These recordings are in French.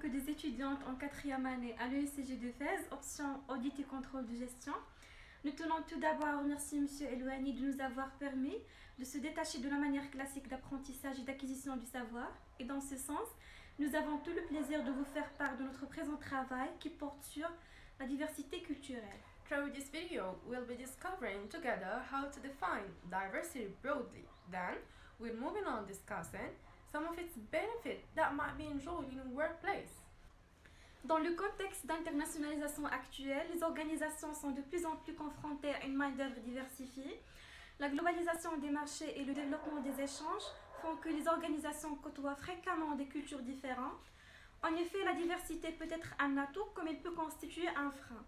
des étudiantes en quatrième année à l'ESCG de Fès, option audit et contrôle de gestion. Nous tenons tout d'abord à remercier M. Elouani de nous avoir permis de se détacher de la manière classique d'apprentissage et d'acquisition du savoir. Et dans ce sens, nous avons tout le plaisir de vous faire part de notre présent travail qui porte sur la diversité culturelle. Through this video, we'll be discovering together how to define diversity broadly. Then, we're moving on discussing some of its benefits that might be enjoyed in a workplace. Dans le contexte d'internationalisation actuelle, les organisations sont de plus en plus confrontées à une main-d'œuvre diversifiée. La globalisation des marchés et le développement des échanges font que les organisations côtoient fréquemment des cultures différentes. En effet, la diversité peut être un atout comme elle peut constituer un frein.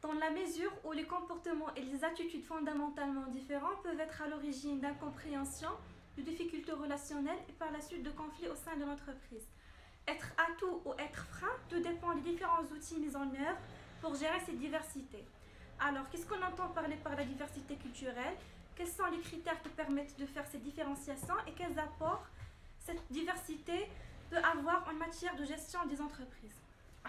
Dans la mesure où les comportements et les attitudes fondamentalement différents peuvent être à l'origine d'incompréhension, de difficultés relationnelles et par la suite de conflits au sein de l'entreprise. Être atout ou être frein, tout dépend des différents outils mis en œuvre pour gérer cette diversité. Alors, qu'est-ce qu'on entend parler par la diversité culturelle? Quels sont les critères qui permettent de faire cette différenciation et quels apports cette diversité peut avoir en matière de gestion des entreprises?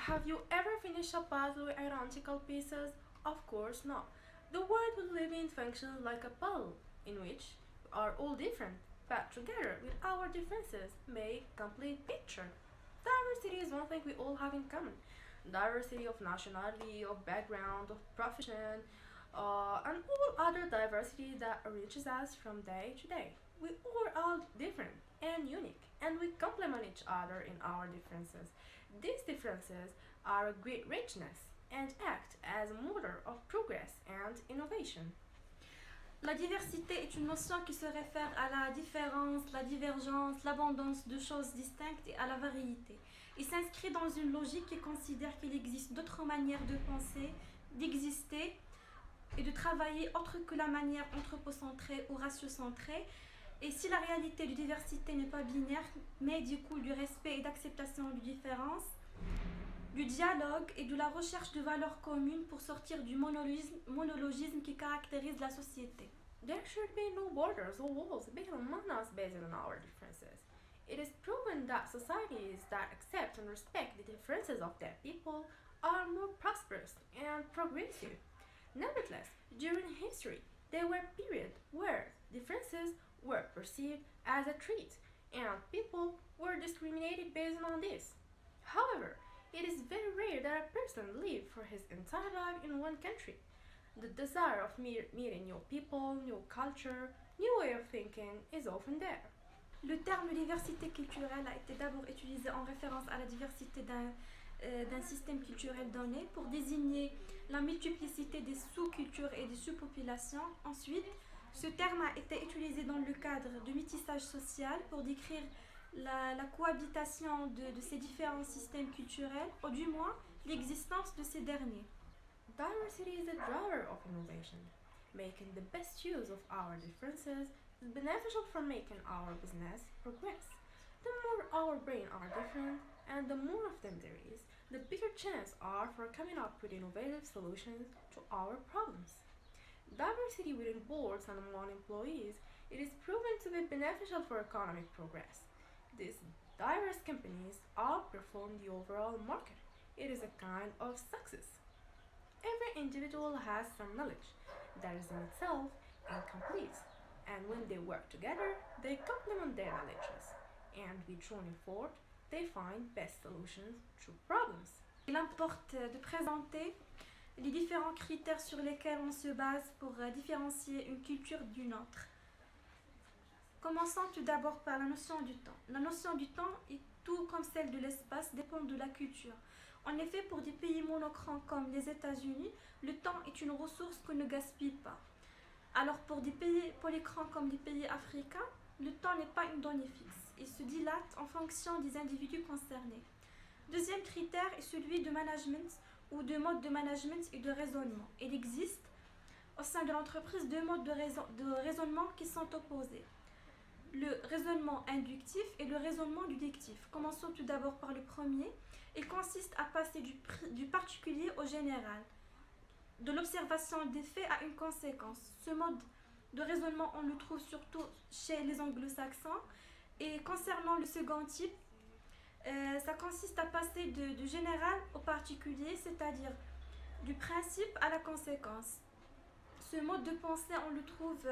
Have you ever finished a puzzle with identical pieces? Of course not. The world we live in functions like a puzzle, in which we are all different, but together with our differences make a complete picture. Diversity is one thing we all have in common. Diversity of nationality, of background, of profession, and all other diversity that reaches us from day to day. We are all different and unique, and we complement each other in our differences. These differences are a great richness and act as a motor of progress and innovation. La diversité est une notion qui se réfère à la différence, la divergence, l'abondance de choses distinctes et à la variété. Il s'inscrit dans une logique qui considère qu'il existe d'autres manières de penser, d'exister et de travailler autre que la manière anthropocentrée ou ratiocentrée. Et si la réalité de diversité n'est pas binaire, mais du coup du respect et d'acceptation des différences, du dialogue et de la recherche de valeurs communes pour sortir du monologisme qui caractérise la société. There should be no borders or walls between us based on our differences. It is proven that societies that accept and respect the differences of their people are more prosperous and progressive. Nevertheless, during history, there were periods where differences were perceived as a threat and people were discriminated based on this. However, it is very rare that a person lives for his entire life in one country. The desire of meeting new people, new culture, new way of thinking is often there. Le terme diversité culturelle a été d'abord utilisé en référence à la diversité d'un système culturel donné pour désigner la multiplicité des sous-cultures et des sous-populations. Ensuite, ce terme a été utilisé dans le cadre de métissage social pour décrire la cohabitation de ces différents systèmes culturels, ou du moins l'existence de ces derniers. Diversity is a driver of innovation. Making the best use of our differences is beneficial for making our business progress. The more our brains are different and the more of them there is, the bigger chance are for coming up with innovative solutions to our problems. Diversity within boards and among employees, it is proven to be beneficial for economic progress. These diverse companies outperform the overall market. It is a kind of success. Every individual has some knowledge that is in itself incomplete, and when they work together, they complement their knowledges, and with joint effort, they find best solutions to problems. Il importe de présenter les différents critères sur lesquels on se base pour différencier une culture d'une autre. Commençons tout d'abord par la notion du temps. La notion du temps, tout comme celle de l'espace, dépend de la culture. En effet, pour des pays monochrons comme les États-Unis, le temps est une ressource qu'on ne gaspille pas. Alors pour des pays polychrons comme les pays africains, le temps n'est pas une donnée fixe. Il se dilate en fonction des individus concernés. Deuxième critère est celui de management ou de mode de management et de raisonnement. Il existe au sein de l'entreprise deux modes de raisonnement qui sont opposés. Le raisonnement inductif et le raisonnement déductif. Commençons tout d'abord par le premier. Il consiste à passer du particulier au général, de l'observation des faits à une conséquence. Ce mode de raisonnement, on le trouve surtout chez les anglo-saxons. Et concernant le second type, Ça consiste à passer du général au particulier, c'est-à-dire du principe à la conséquence. Ce mode de pensée, on le trouve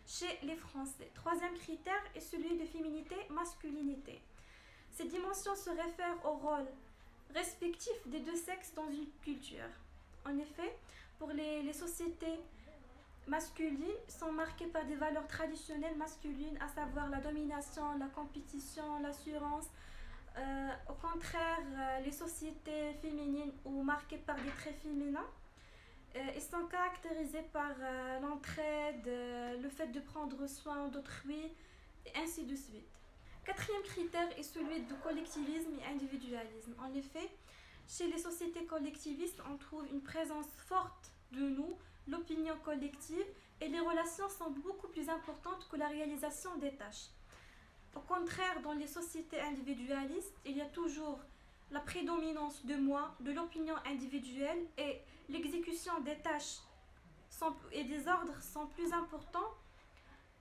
chez les Français. Troisième critère est celui de féminité-masculinité. Ces dimensions se réfèrent au rôle respectif des deux sexes dans une culture. En effet, pour les sociétés masculines sont marquées par des valeurs traditionnelles masculines, à savoir la domination, la compétition, l'assurance. Au contraire, les sociétés féminines ou marquées par des traits féminins, ils sont caractérisés par l'entraide, le fait de prendre soin d'autrui, et ainsi de suite. Quatrième critère est celui de collectivisme et individualisme. En effet, chez les sociétés collectivistes, on trouve une présence forte de nous, l'opinion collective, et les relations sont beaucoup plus importantes que la réalisation des tâches. Au contraire, dans les sociétés individualistes, il y a toujours la prédominance de moi, de l'opinion individuelle, et l'exécution des tâches et des ordres sont plus importants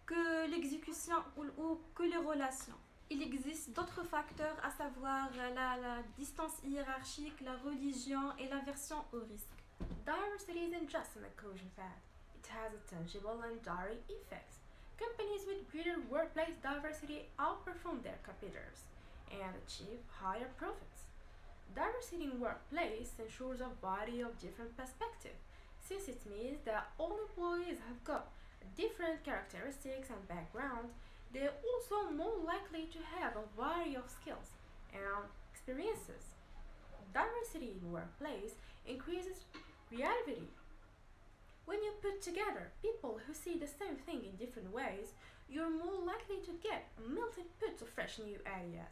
que l'exécution ou que les relations. Il existe d'autres facteurs, à savoir la distance hiérarchique, la religion et l'aversion au risque. Diversity isn't just an inclusion fact, it has a tangible and direct effects. Companies with greater workplace diversity outperform their competitors and achieve higher profits. Diversity in workplace ensures a variety of different perspectives, since it means that all employees have got different characteristics and backgrounds. They are also more likely to have a variety of skills and experiences. Diversity in workplace increases creativity. When you put together people who see the same thing in different ways, you're more likely to get a melting pot of fresh new ideas,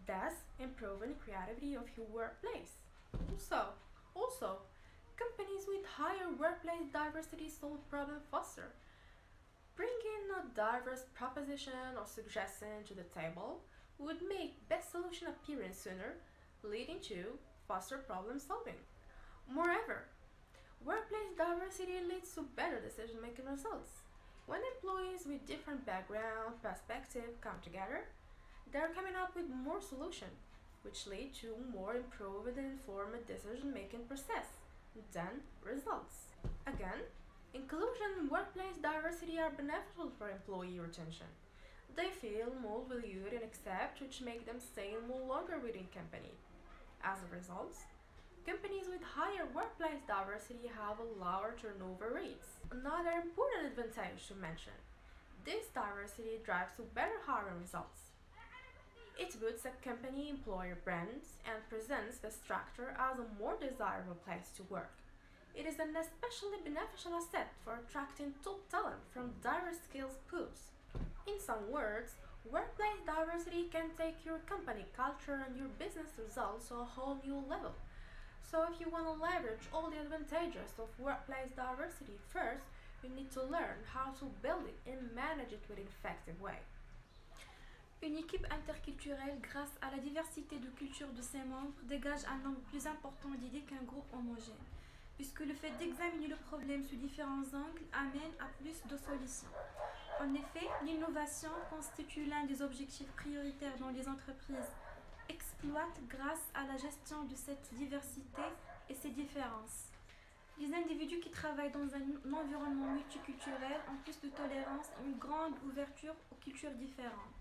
thus improving the creativity of your workplace. Also, companies with higher workplace diversity solve problems faster. Bringing a diverse proposition or suggestion to the table would make best solution appearing sooner, leading to faster problem solving. Moreover, workplace diversity leads to better decision-making results. When employees with different background, perspective come together, they're coming up with more solutions, which lead to more improved and informed decision-making process, then results. Again, inclusion and workplace diversity are beneficial for employee retention. They feel more valued and accepted, which make them stay more longer within company. As a result, companies with higher workplace diversity have a lower turnover rates. Another important advantage to mention, this diversity drives to better hiring results. It boosts a company employer brands and presents the structure as a more desirable place to work. It is an especially beneficial asset for attracting top talent from diverse skills pools. In some words, workplace diversity can take your company culture and your business results to a whole new level. So if you want to leverage all the advantages of workplace diversity, first you need to learn how to build it and manage it with an effective way. Une équipe interculturelle, grâce à la diversité de cultures de ses membres, dégage un nombre plus important d'idées qu'un groupe homogène, puisque le fait d'examiner le problème sous différents angles amène à plus de solutions. En effet, l'innovation constitue l'un des objectifs prioritaires dont les entreprises exploitent grâce à la gestion de cette diversité et ses différences. Les individus qui travaillent dans un environnement multiculturel ont plus de tolérance et une grande ouverture aux cultures différentes.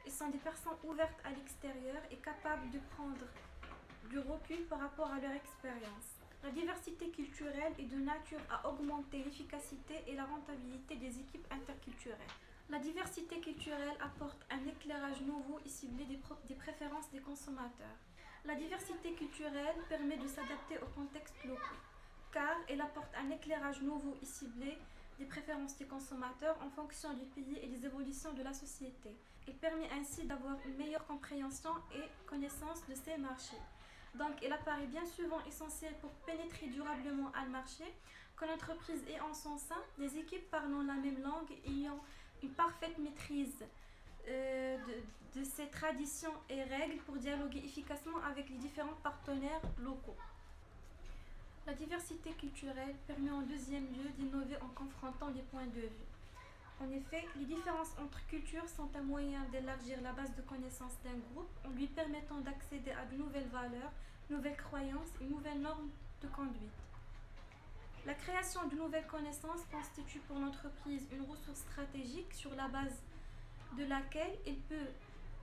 Ils sont des personnes ouvertes à l'extérieur et capables de prendre du recul par rapport à leur expérience. La diversité culturelle est de nature à augmenter l'efficacité et la rentabilité des équipes interculturelles. La diversité culturelle apporte un éclairage nouveau et ciblé des préférences des consommateurs. La diversité culturelle permet de s'adapter aux contextes locaux, car elle apporte un éclairage nouveau et ciblé des préférences des consommateurs en fonction du pays et des évolutions de la société. Elle permet ainsi d'avoir une meilleure compréhension et connaissance de ces marchés. Donc, il apparaît bien souvent essentiel pour pénétrer durablement un marché que l'entreprise ait en son sein des équipes parlant la même langue et ayant une parfaite maîtrise de ses traditions et règles pour dialoguer efficacement avec les différents partenaires locaux. La diversité culturelle permet en deuxième lieu d'innover en confrontant les points de vue. En effet, les différences entre cultures sont un moyen d'élargir la base de connaissances d'un groupe en lui permettant d'accéder à de nouvelles valeurs, nouvelles croyances et nouvelles normes de conduite. La création de nouvelles connaissances constitue pour l'entreprise une ressource stratégique sur la base de laquelle il peut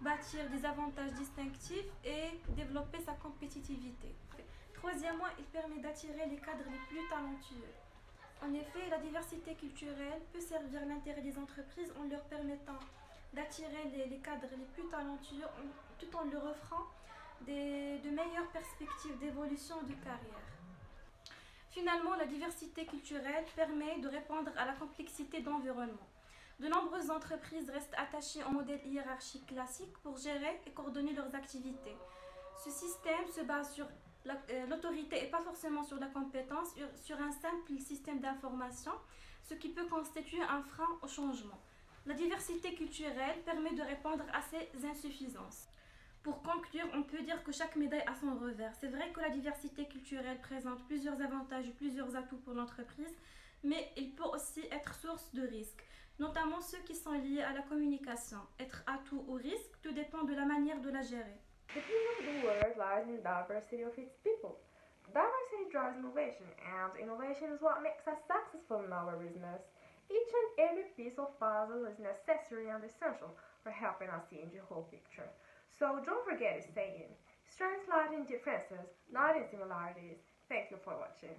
bâtir des avantages distinctifs et développer sa compétitivité. Troisièmement, il permet d'attirer les cadres les plus talentueux. En effet, la diversité culturelle peut servir l'intérêt des entreprises en leur permettant d'attirer les cadres les plus talentueux tout en leur offrant de meilleures perspectives d'évolution de carrière. Finalement, la diversité culturelle permet de répondre à la complexité d'environnement. De nombreuses entreprises restent attachées au modèle hiérarchique classique pour gérer et coordonner leurs activités. Ce système se base sur l'autorité et pas forcément sur la compétence, sur un simple système d'information, ce qui peut constituer un frein au changement. La diversité culturelle permet de répondre à ces insuffisances. Pour conclure, on peut dire que chaque médaille a son revers. C'est vrai que la diversité culturelle présente plusieurs avantages et plusieurs atouts pour l'entreprise, mais il peut aussi être source de risques, notamment ceux qui sont liés à la communication. Être atout ou risque, tout dépend de la manière de la gérer. The key of the world lies in the diversity of its people. Diversity drives innovation, and innovation is what makes us successful in our business. Each and every piece of puzzle is necessary and essential for helping us see the whole picture. So don't forget the saying, strengths lie in differences, not in similarities. Thank you for watching.